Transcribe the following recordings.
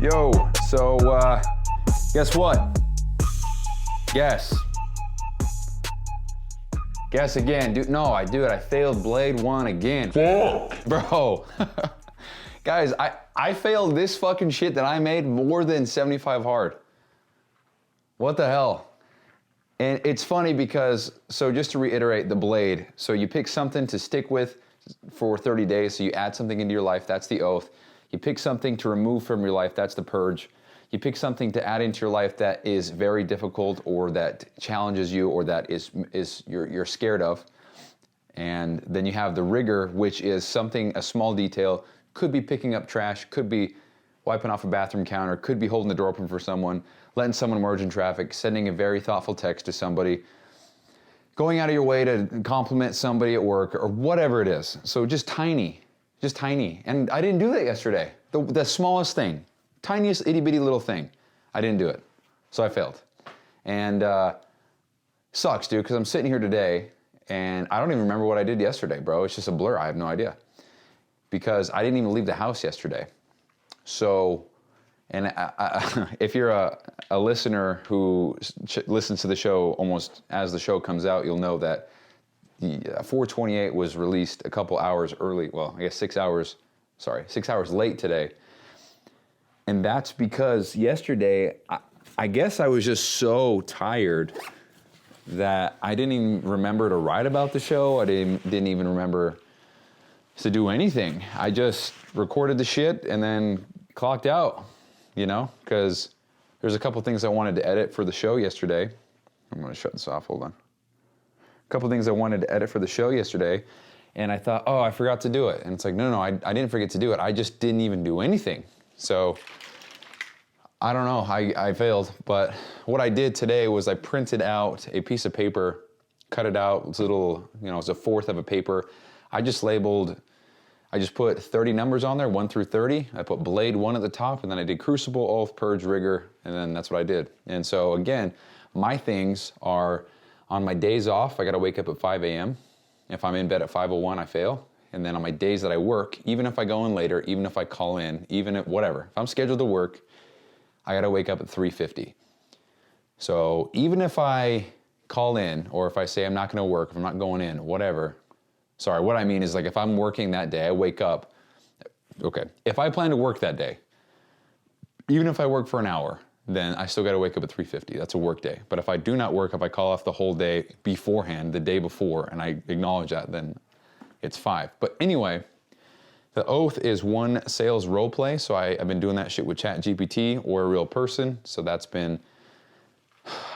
Yo, so, guess what? Guess. Guess again. Dude, no, I failed Blade-1 again. Fuck! Bro. Guys, I failed this fucking shit that I made more than 75 hard. What the hell? And it's funny because, so just to reiterate the Blade, so you pick something to stick with for 30 days, so you add something into your life, that's the oath. You pick something to remove from your life, that's the purge. You pick something to add into your life that is very difficult or that challenges you or that you're scared of. And then you have the rigor, which is something, a small detail, could be picking up trash, could be wiping off a bathroom counter, could be holding the door open for someone, letting someone merge in traffic, sending a very thoughtful text to somebody, going out of your way to compliment somebody at work or whatever it is. So just tiny. And I didn't do that yesterday. The smallest thing, tiniest itty bitty little thing. I didn't do it. So I failed. And sucks, dude, because I'm sitting here today and I don't even remember what I did yesterday, bro. It's just a blur. I have no idea. Because I didn't even leave the house yesterday. So, and if you're a listener who listens to the show almost as the show comes out, you'll know that the 428 was released a couple hours early. Well, I guess 6 hours late today. And that's because yesterday, I guess I was just so tired that I didn't even remember to write about the show. I didn't even remember to do anything. I just recorded the shit and then clocked out, you know, because there's a couple things I wanted to edit for the show yesterday. I'm gonna shut this off, hold on. A couple things I wanted to edit for the show yesterday, and I thought, oh, I forgot to do it. And it's like, no, I didn't forget to do it. I just didn't even do anything. So, I don't know, I failed. But what I did today was I printed out a piece of paper, cut it out, it's a little, you know, it's a fourth of a paper. I just put 30 numbers on there, 1 through 30. I put Blade-1 at the top, and then I did Crucible, Oath, Purge, Rigor, and then that's what I did. And so again, my things are, on my days off, I gotta wake up at 5 a.m. If I'm in bed at 5:01, I fail. And then on my days that I work, even if I go in later, even if I call in, even if whatever, if I'm scheduled to work, I gotta wake up at 3:50. So even if I call in, or if I say I'm not gonna work, if I'm not going in, whatever. Sorry, what I mean is like if I'm working that day, I wake up, okay, if I plan to work that day, even if I work for an hour, then I still gotta wake up at 3:50. That's a work day. But if I do not work, if I call off the whole day beforehand, the day before, and I acknowledge that, then it's 5. But anyway, the oath is 1 sales role play. So I've been doing that shit with ChatGPT or a real person. So that's been,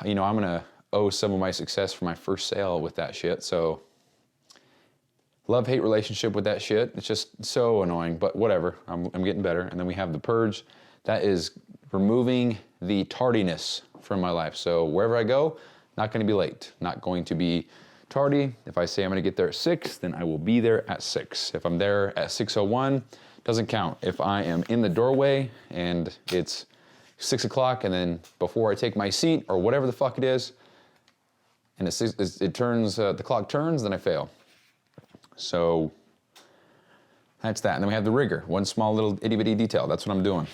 you know, I'm gonna owe some of my success for my first sale with that shit. So love-hate relationship with that shit. It's just so annoying, but whatever, I'm getting better. And then we have the purge. That is removing the tardiness from my life. So wherever I go, not gonna be late, not going to be tardy. If I say I'm gonna get there at 6, then I will be there at 6. If I'm there at 6:01, doesn't count. If I am in the doorway and it's 6 o'clock and then before I take my seat or whatever the fuck it is, and it turns, the clock turns, then I fail. So that's that. And then we have the rigor, 1 small little itty bitty detail. That's what I'm doing.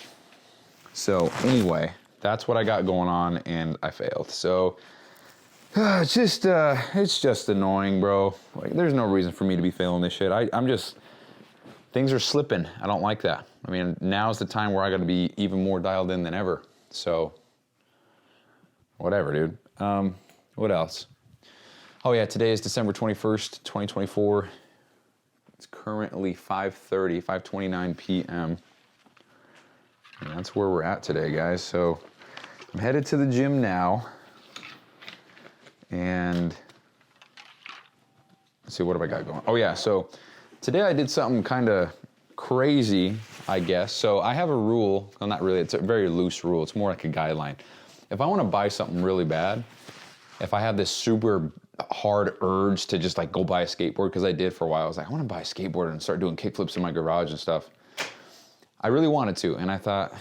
So anyway, that's what I got going on and I failed. So it's just annoying, bro. Like there's no reason for me to be failing this shit. Things are slipping. I don't like that. I mean, now's the time where I gotta be even more dialed in than ever. So whatever, dude. What else? Oh yeah, today is December 21st, 2024. It's currently 5:29 p.m. And that's where we're at today, guys. So I'm headed to the gym now. And let's see, what have I got going? Oh yeah, so today I did something kind of crazy, I guess. So I have a rule, well not really, it's a very loose rule. It's more like a guideline. If I want to buy something really bad, if I have this super hard urge to just like go buy a skateboard, because I did for a while, I was like, I want to buy a skateboard and start doing kickflips in my garage and stuff. I really wanted to, and I thought,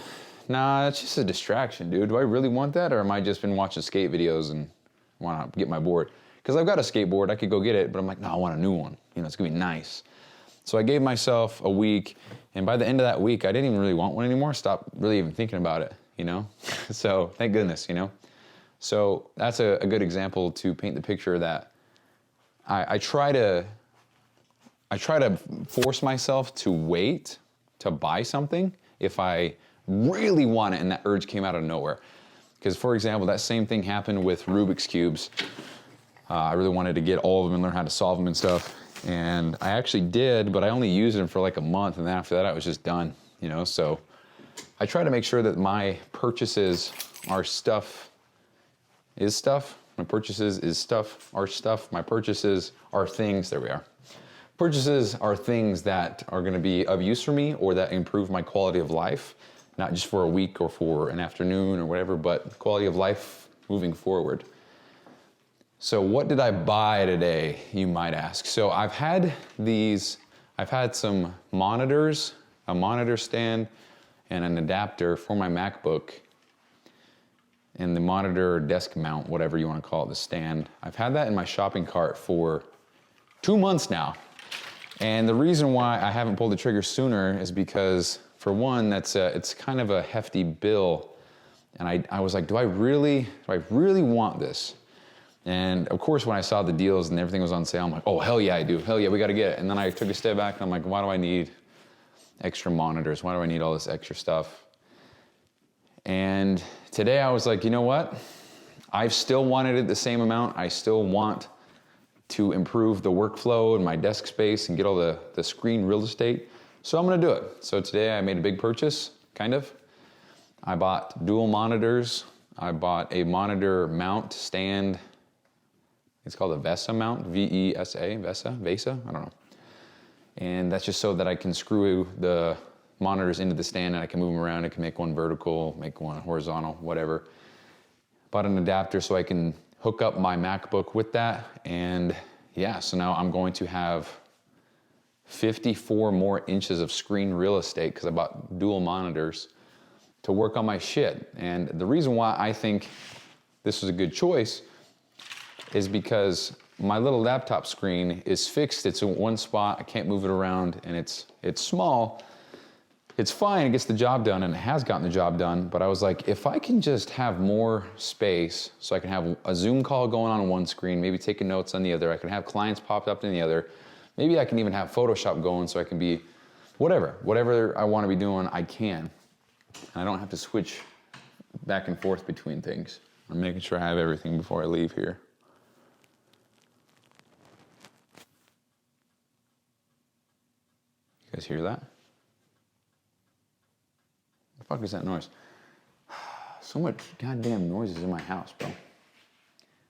nah, it's just a distraction, dude. Do I really want that, or am I just been watching skate videos and want to get my board? Because I've got a skateboard, I could go get it, but I'm like, no, I want a new one. You know, it's gonna be nice. So I gave myself a week, and by the end of that week, I didn't even really want one anymore. Stopped really even thinking about it, you know? So thank goodness, you know? So that's a good example to paint the picture that I try to force myself to wait to buy something if I really want it and that urge came out of nowhere. Because for example, that same thing happened with Rubik's Cubes. I really wanted to get all of them and learn how to solve them and stuff. And I actually did, but I only used them for like a month, and then after that I was just done, you know? So I try to make sure that my purchases are stuff is stuff. My purchases is stuff, are stuff. My purchases are things, there we are. Purchases are things that are gonna be of use for me or that improve my quality of life, not just for a week or for an afternoon or whatever, but quality of life moving forward. So what did I buy today, you might ask? So I've had some monitors, a monitor stand, and an adapter for my MacBook, and the monitor desk mount, whatever you want to call it, the stand. I've had that in my shopping cart for 2 months now. And the reason why I haven't pulled the trigger sooner is because, for one, it's kind of a hefty bill. And I was like, do I really want this? And of course, when I saw the deals and everything was on sale, I'm like, oh, hell yeah, I do. Hell yeah, we got to get it. And then I took a step back and I'm like, why do I need extra monitors? Why do I need all this extra stuff? And today I was like, you know what? I've still wanted it the same amount. I still want to improve the workflow and my desk space and get all the screen real estate. So I'm gonna do it. So today I made a big purchase, kind of. I bought dual monitors. I bought a monitor mount stand. It's called a VESA mount, V-E-S-A, VESA, I don't know. And that's just so that I can screw the monitors into the stand and I can move them around. I can make one vertical, make one horizontal, whatever. Bought an adapter so I can hook up my MacBook with that. And yeah, so now I'm going to have 54 more inches of screen real estate because I bought dual monitors to work on my shit. And the reason why I think this was a good choice is because my little laptop screen is fixed. It's in one spot. I can't move it around, and it's small. It's fine. It gets the job done, and it has gotten the job done. But I was like, if I can just have more space so I can have a Zoom call going on one screen, maybe taking notes on the other. I can have clients popped up in the other. Maybe I can even have Photoshop going so I can be whatever I want to be doing, I can. And I don't have to switch back and forth between things. I'm making sure I have everything before I leave here. You guys hear that? The fuck is that noise? So much goddamn noises in my house, bro.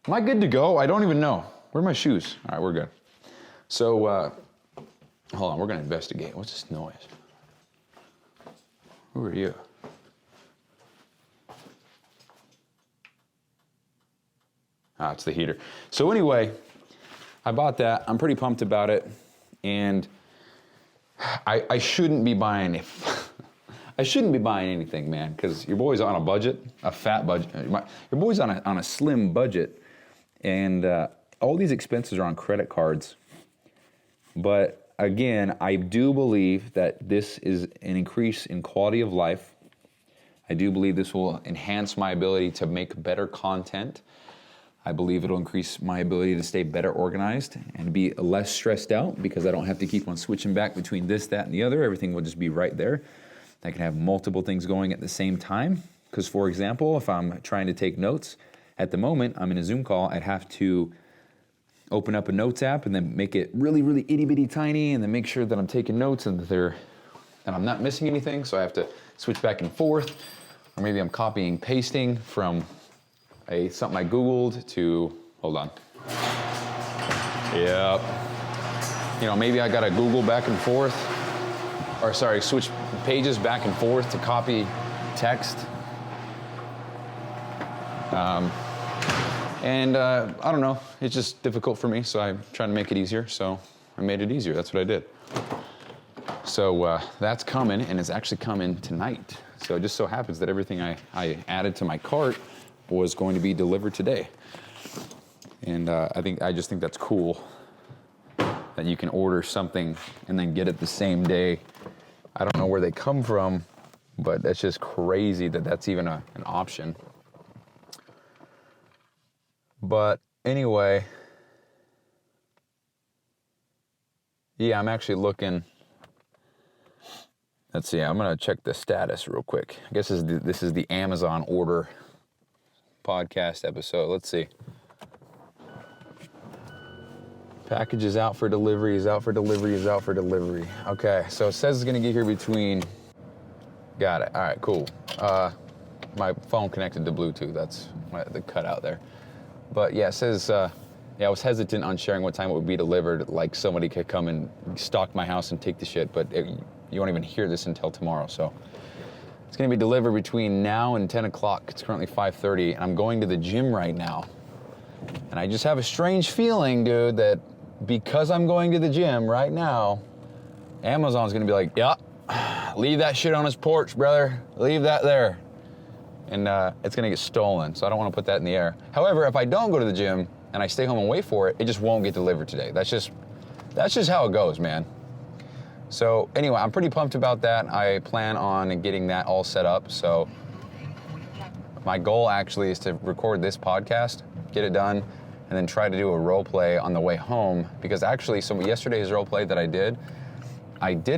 Am I good to go? I don't even know. Where are my shoes? All right, we're good. So, hold on, we're gonna investigate. What's this noise? Who are you? Ah, it's the heater. So anyway, I bought that. I'm pretty pumped about it. And I shouldn't be buying it. I shouldn't be buying anything, man, because your boy's on a budget, a fat budget. Your boy's on a slim budget, and all these expenses are on credit cards. But again, I do believe that this is an increase in quality of life. I do believe this will enhance my ability to make better content. I believe it'll increase my ability to stay better organized and be less stressed out because I don't have to keep on switching back between this, that, and the other. Everything will just be right there. I can have multiple things going at the same time. Because, for example, if I'm trying to take notes, at the moment, I'm in a Zoom call, I'd have to open up a notes app and then make it really, really itty-bitty tiny and then make sure that I'm taking notes and that I'm not missing anything. So I have to switch back and forth. Or maybe I'm copying, pasting from something I Googled to, hold on. Yep. You know, maybe I gotta Google back and forth, or sorry, switch pages back and forth to copy text. I don't know, it's just difficult for me, so I'm trying to make it easier, so I made it easier, that's what I did. So that's coming, and it's actually coming tonight. So it just so happens that everything I added to my cart was going to be delivered today. And I just think that's cool. that you can order something and then get it the same day. I don't know where they come from, but that's just crazy that that's even an option. But anyway, yeah, I'm actually looking. Let's see, I'm gonna check the status real quick. I guess this is the Amazon order podcast episode. Let's see. Package is out for delivery, is out for delivery, is out for delivery. Okay, so it says it's gonna get here between, got it, all right, cool. My phone connected to Bluetooth, that's the cutout there. But yeah, it says, yeah, I was hesitant on sharing what time it would be delivered, like somebody could come and stalk my house and take the shit, but you won't even hear this until tomorrow, so. It's gonna be delivered between now and 10 o'clock. It's currently 5:30, and I'm going to the gym right now. And I just have a strange feeling, dude, that because I'm going to the gym right now, Amazon's gonna be like, yeah, leave that shit on his porch, brother. Leave that there. And it's gonna get stolen, so I don't wanna put that in the air. However, if I don't go to the gym and I stay home and wait for it, it just won't get delivered today. That's just how it goes, man. So anyway, I'm pretty pumped about that. I plan on getting that all set up. So my goal actually is to record this podcast, get it done, and then try to do a role play on the way home. Because actually, so yesterday's role play that I did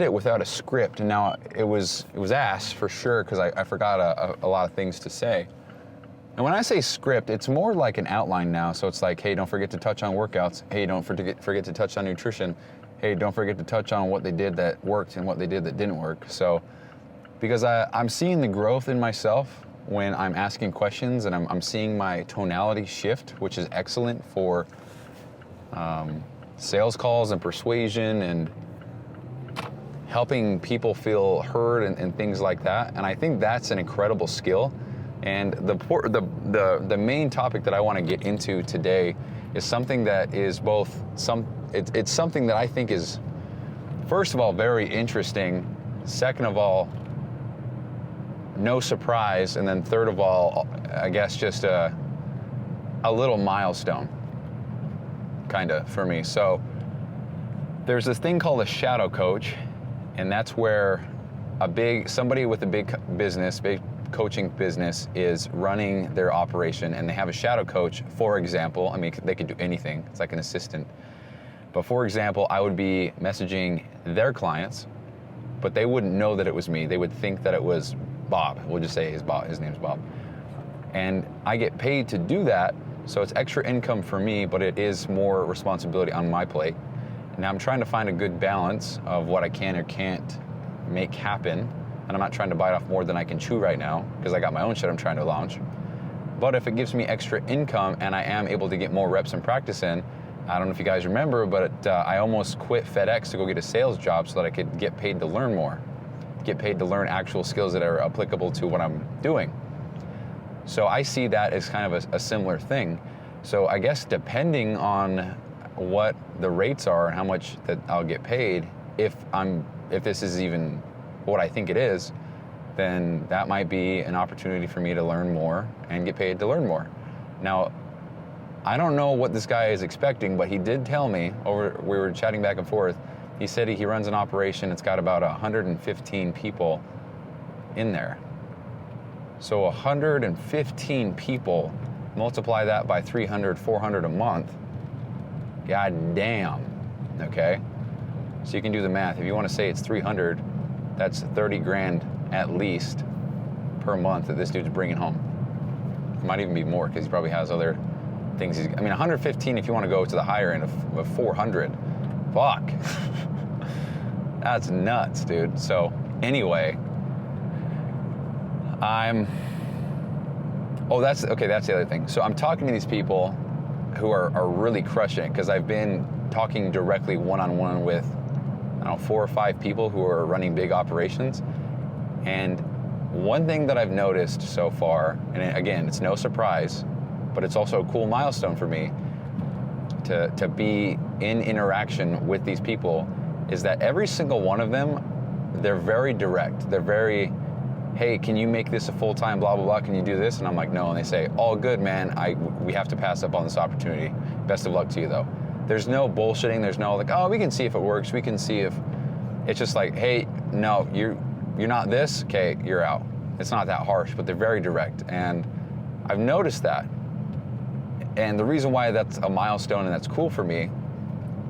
it without a script. And now it was ass for sure, because I forgot a lot of things to say. And when I say script, it's more like an outline now. So it's like, hey, don't forget to touch on workouts. Hey, don't forget to touch on nutrition. Hey, don't forget to touch on what they did that worked and what they did that didn't work. So, because I'm seeing the growth in myself when I'm asking questions, and I'm seeing my tonality shift, which is excellent for sales calls and persuasion and helping people feel heard and things like that. And I think that's an incredible skill. And the main topic that I want to get into today is something that is both it's something that I think is, first of all, very interesting. Second of all, no surprise. And then third of all, I guess just a little milestone, kind of, for me. So there's this thing called a shadow coach, and that's where somebody with a big business, big coaching business, is running their operation, and they have a shadow coach. For example, I mean, they could do anything. It's like an assistant. But for example, I would be messaging their clients, but they wouldn't know that it was me. They would think that it was Bob. We'll just say his name's Bob. And I get paid to do that, so it's extra income for me, but it is more responsibility on my plate. Now I'm trying to find a good balance of what I can or can't make happen. And I'm not trying to bite off more than I can chew right now, because I got my own shit I'm trying to launch. But if it gives me extra income and I am able to get more reps and practice in, I don't know if you guys remember, but I almost quit FedEx to go get a sales job so that I could get paid to learn more, get paid to learn actual skills that are applicable to what I'm doing. So I see that as kind of a similar thing. So I guess depending on what the rates are and how much that I'll get paid, if this is even what I think it is, then that might be an opportunity for me to learn more and get paid to learn more. Now, I don't know what this guy is expecting, but he did tell me, we were chatting back and forth, he said he runs an operation, it's got about 115 people in there. So 115 people, multiply that by 300, 400 a month, god damn, okay? So you can do the math. If you want to say it's 300, that's 30 grand at least per month that this dude's bringing home. It might even be more, because he probably has other things. 115 if you want to go to the higher end of 400. Fuck. That's nuts, dude. So anyway, that's the other thing. So I'm talking to these people who are really crushing it, because I've been talking directly one-on-one with 4 or 5 people who are running big operations. And one thing that I've noticed so far, and again, it's no surprise, but it's also a cool milestone for me to be in interaction with these people, is that every single one of them, they're very direct. They're very, hey, can you make this a full-time blah, blah, blah? Can you do this? And I'm like, no. And they say, all good, man. We have to pass up on this opportunity. Best of luck to you, though. there's no bullshitting. There's no like, oh, we can see if it works. We can see if it's just like, hey, no, you're not this. Okay, you're out. It's not that harsh, but they're very direct. And I've noticed that. And the reason why that's a milestone and that's cool for me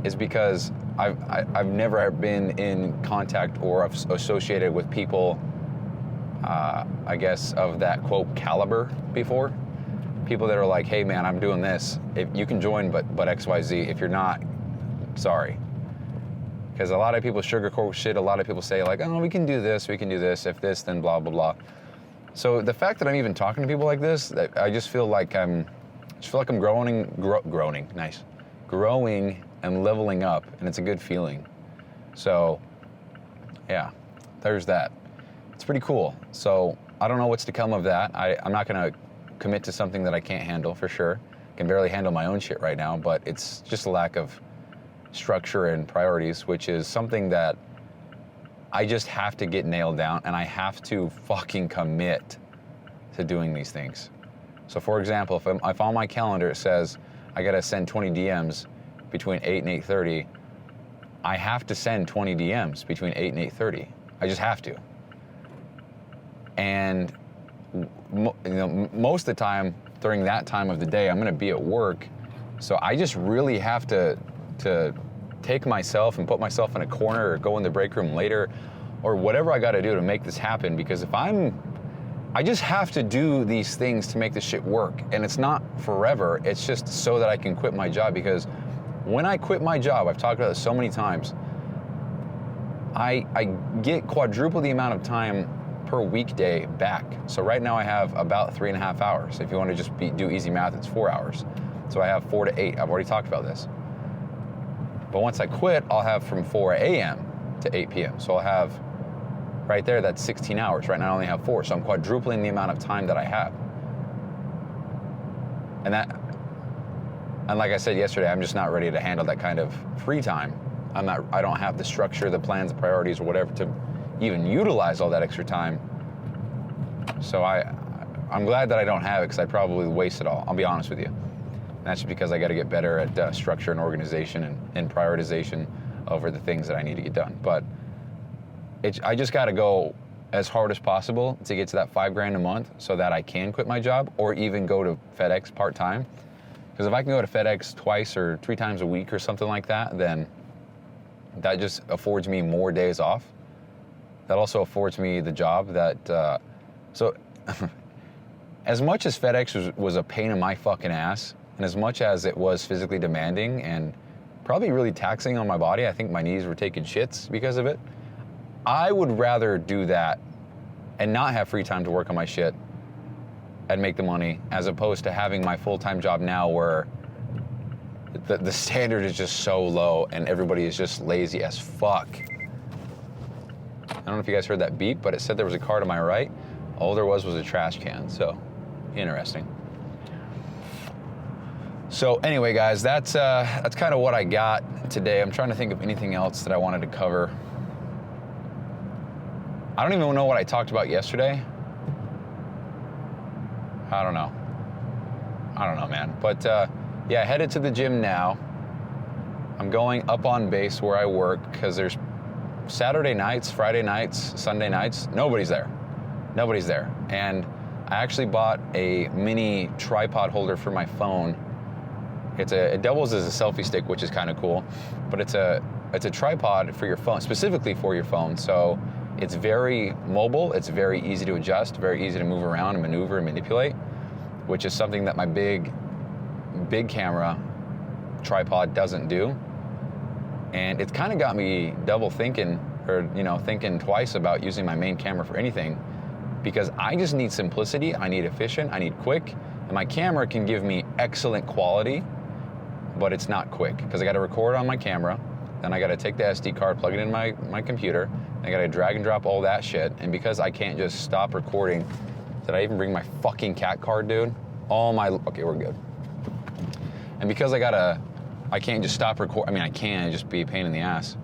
is because I've never been in contact or associated with people, I guess, of that quote caliber before. People that are like, hey man, I'm doing this. If you can join, but XYZ. If you're not, sorry. Because a lot of people sugarcoat shit. A lot of people say like, oh, we can do this. If this, then blah blah blah. So the fact that I'm even talking to people like this, I just feel like I'm growing and leveling up, and it's a good feeling. So, yeah, there's that. It's pretty cool. So I don't know what's to come of that. I'm not gonna commit to something that I can't handle for sure. I can barely handle my own shit right now, but it's just a lack of structure and priorities, which is something that I just have to get nailed down, and I have to fucking commit to doing these things. So for example, if on my calendar it says I gotta send 20 DMs between 8 and 8:30, I have to send 20 DMs between 8 and 8:30. I just have to. And most of the time during that time of the day, I'm gonna be at work. So I just really have to take myself and put myself in a corner or go in the break room later or whatever I gotta do to make this happen, because I just have to do these things to make this shit work. And it's not forever, it's just so that I can quit my job, because when I quit my job, I've talked about this so many times, I get quadruple the amount of time per weekday back. So right now I have about 3.5 hours. If you want to just do easy math, it's 4 hours. So I have 4 to 8. I've already talked about this. But once I quit, I'll have from 4 a.m. to 8 p.m. So I'll have right there, that's 16 hours. Right now I only have 4. So I'm quadrupling the amount of time that I have. And like I said yesterday, I'm just not ready to handle that kind of free time. I don't have the structure, the plans, the priorities, or whatever to even utilize all that extra time. So I'm glad that I don't have it, because I'd probably waste it all. I'll be honest with you. And that's just because I got to get better at structure and organization and prioritization over the things that I need to get done. But I just got to go as hard as possible to get to that $5,000 a month so that I can quit my job or even go to FedEx part-time. Because if I can go to FedEx twice or 3 times a week or something like that, then that just affords me more days off. That also affords me the job that, so as much as FedEx was a pain in my fucking ass, and as much as it was physically demanding and probably really taxing on my body, I think my knees were taking shits because of it, I would rather do that and not have free time to work on my shit and make the money, as opposed to having my full-time job now where the standard is just so low and everybody is just lazy as fuck. I don't know if you guys heard that beep, but it said there was a car to my right. All there was a trash can, so interesting. So anyway, guys, that's kind of what I got today. I'm trying to think of anything else that I wanted to cover. I don't even know what I talked about yesterday. I don't know, man. But yeah, headed to the gym now. I'm going up on base where I work, because there's Saturday nights, Friday nights, Sunday nights, nobody's there. And I actually bought a mini tripod holder for my phone. It doubles as a selfie stick, which is kind of cool, but it's a tripod for your phone, specifically for your phone. So it's very mobile, it's very easy to adjust, very easy to move around and maneuver and manipulate, which is something that my big camera tripod doesn't do. And it's kind of got me double thinking, or thinking twice about using my main camera for anything, because I just need simplicity, I need efficient, I need quick, and my camera can give me excellent quality, but it's not quick, because I got to record on my camera, then I got to take the SD card, plug it in my computer, I got to drag and drop all that shit, and because I can't just stop recording. Did I even bring my fucking cat card, dude? Okay, we're good. And because I can't just stop recording. I mean, I can, it'd just be a pain in the ass.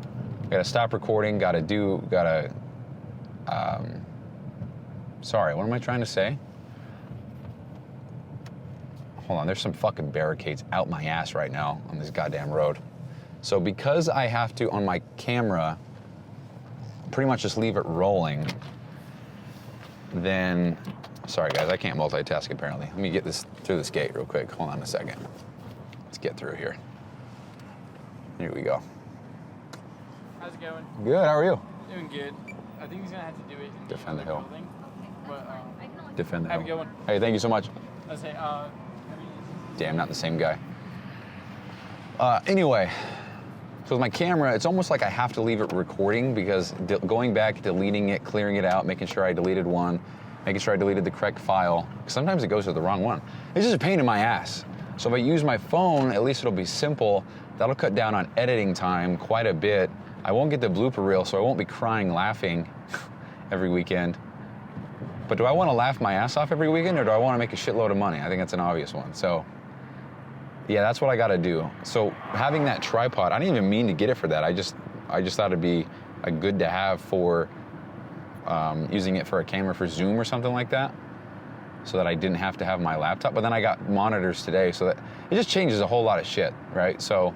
I gotta stop recording, sorry, what am I trying to say? hold on, there's some fucking barricades out my ass right now on this goddamn road. So because I have to, on my camera, pretty much just leave it rolling, then, sorry guys, I can't multitask apparently. Let me get this through this gate real quick. Hold on a second. Let's get through here. Here we go. How's it going? Good, how are you? Doing good. I think he's gonna have to do it in Defend the hill. building. But, Defend the have hill. a good one. Hey, thank you so much. Let's say, Damn, not the same guy. Anyway, so with my camera, it's almost like I have to leave it recording because going back, deleting it, clearing it out, making sure I deleted one, making sure I deleted the correct file. Sometimes it goes to the wrong one. It's just a pain in my ass. So if I use my phone, at least it'll be simple. That'll cut down on editing time quite a bit. I won't get the blooper reel, so I won't be crying laughing every weekend. But do I want to laugh my ass off every weekend, or do I want to make a shitload of money? I think that's an obvious one. So yeah, that's what I got to do. So having that tripod, I didn't even mean to get it for that. I just thought it'd be a good to have for using it for a camera for Zoom or something like that, so that I didn't have to have my laptop. But then I got monitors today, so that it just changes a whole lot of shit, right? So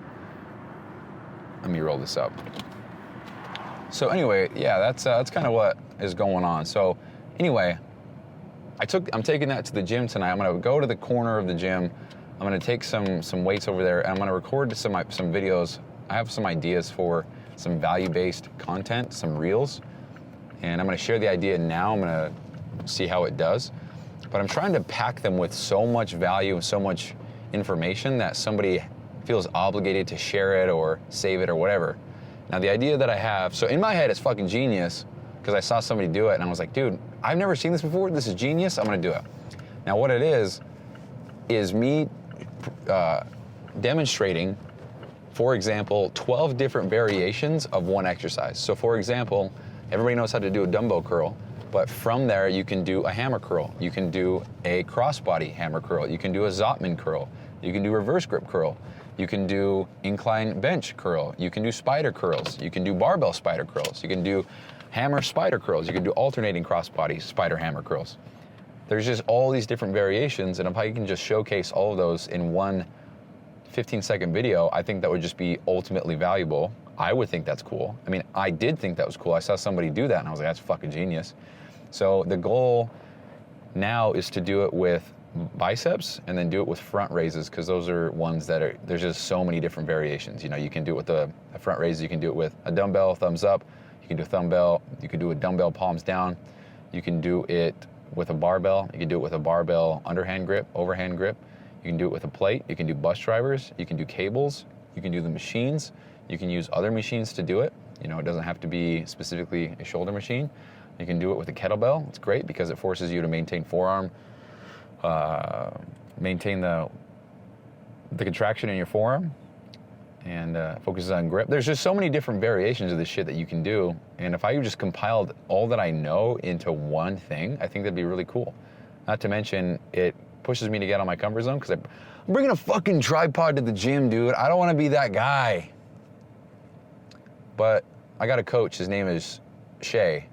let me roll this up. So anyway, yeah, that's kind of what is going on. So anyway, I'm taking that to the gym tonight. I'm gonna go to the corner of the gym. I'm gonna take some weights over there, and I'm gonna record some videos. I have some ideas for some value-based content, some reels, and I'm gonna share the idea now. I'm gonna see how it does. But I'm trying to pack them with so much value and so much information that somebody feels obligated to share it or save it or whatever. Now the idea that I have, so in my head it's fucking genius because I saw somebody do it and I was like, dude, I've never seen this before. This is genius. I'm gonna do it. Now what it is me demonstrating, for example, 12 different variations of one exercise. So for example, everybody knows how to do a dumbbell curl, but from there you can do a hammer curl. You can do a crossbody hammer curl. You can do a Zotman curl. You can do reverse grip curl. You can do incline bench curl. You can do spider curls. You can do barbell spider curls. You can do hammer spider curls. You can do alternating crossbody spider hammer curls. There's just all these different variations, and if I can just showcase all of those in one 15-second video, I think that would just be ultimately valuable. I would think that's cool. I mean, I did think that was cool. I saw somebody do that, and I was like, that's fucking genius. So the goal now is to do it with biceps and then do it with front raises, because those are ones that are, there's just so many different variations. You know, you can do it with a front raise, you can do it with a dumbbell thumbs up, you can do a dumbbell, you can do a dumbbell palms down, you can do it with a barbell, you can do it with a barbell underhand grip, overhand grip, you can do it with a plate, you can do bus drivers, you can do cables, you can do the machines, you can use other machines to do it. You know, it doesn't have to be specifically a shoulder machine. You can do it with a kettlebell. It's great because it forces you to maintain forearm, maintain the contraction in your forearm, and focuses on grip. There's just so many different variations of this shit that you can do, and if I just compiled all that I know into one thing, I think that'd be really cool. Not to mention, it pushes me to get out of my comfort zone, because I'm bringing a fucking tripod to the gym, dude. I don't want to be that guy. But I got a coach, his name is Shay,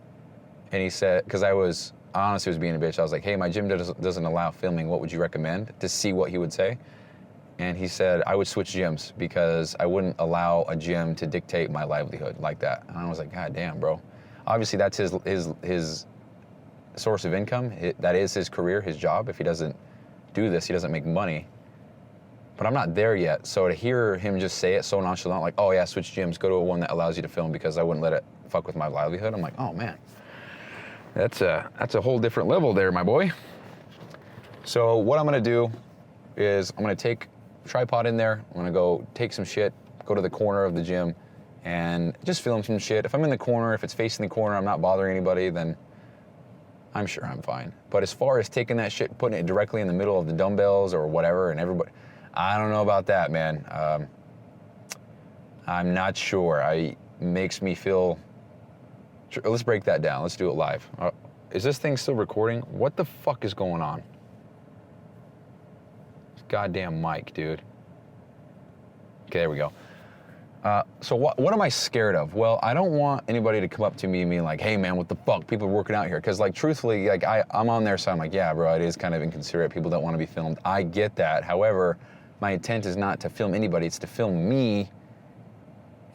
and he said, because I honestly was being a bitch. I was like, hey, my gym doesn't allow filming. What would you recommend? To see what he would say. And he said, I would switch gyms because I wouldn't allow a gym to dictate my livelihood like that. And I was like, God damn, bro. Obviously, that's his source of income. That is his career, his job. If he doesn't do this, he doesn't make money. But I'm not there yet. So to hear him just say it so nonchalant, like, oh yeah, switch gyms, go to one that allows you to film because I wouldn't let it fuck with my livelihood. I'm like, oh man. That's a whole different level there, my boy. So what I'm gonna do is I'm gonna take a tripod in there. I'm gonna go take some shit, go to the corner of the gym, and just film some shit. If I'm in the corner, if it's facing the corner, I'm not bothering anybody, then I'm sure I'm fine. But as far as taking that shit, putting it directly in the middle of the dumbbells or whatever, and everybody, I don't know about that, man. I'm not sure. It makes me feel. Let's break that down. Let's do it live. Is this thing still recording? What the fuck is going on? This goddamn mic, dude. Okay, there we go. So what am I scared of? Well, I don't want anybody to come up to me and be like, hey man, what the fuck? People are working out here. Cause like truthfully, like I'm on their side. I'm like, yeah, bro, it is kind of inconsiderate. People don't want to be filmed. I get that. However, my intent is not to film anybody. It's to film me.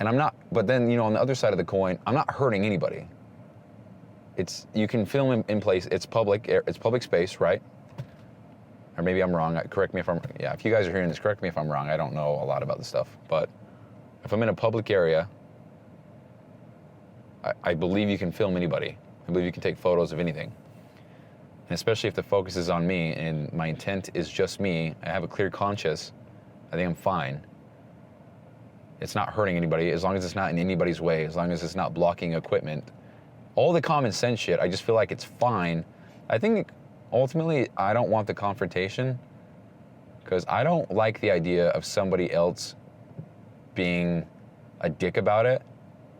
And I'm not, but then, you know, on the other side of the coin, I'm not hurting anybody. You can film in place. It's public space, right? Or maybe I'm wrong. Correct me if I'm, yeah, if you guys are hearing this, correct me if I'm wrong. I don't know a lot about this stuff, but if I'm in a public area, I believe you can film anybody. I believe you can take photos of anything. And especially if the focus is on me and my intent is just me, I have a clear conscience, I think I'm fine. It's not hurting anybody, as long as it's not in anybody's way, as long as it's not blocking equipment. All the common sense shit, I just feel like it's fine. I think ultimately I don't want the confrontation because I don't like the idea of somebody else being a dick about it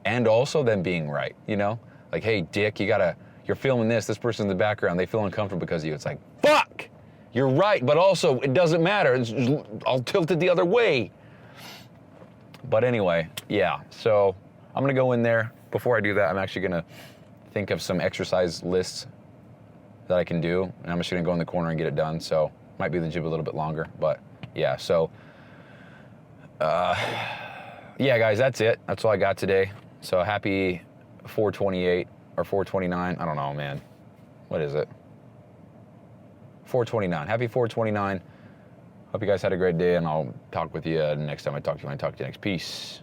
and also them being right, you know? Like, hey, dick, you're filming this person's in the background, they feel uncomfortable because of you. It's like, fuck, you're right, but also it doesn't matter. I'll tilt it the other way. But anyway, yeah, so I'm gonna go in there. Before I do that, I'm actually gonna think of some exercise lists that I can do, and I'm just gonna go in the corner and get it done. So might be in the gym a little bit longer, but yeah, so yeah, guys, that's it. That's all I got today. So happy 428 or 429. I don't know, man. What is it? 429. Happy 429. Hope you guys had a great day, and I'll talk with you next time I talk to you when I talk to you next. Peace.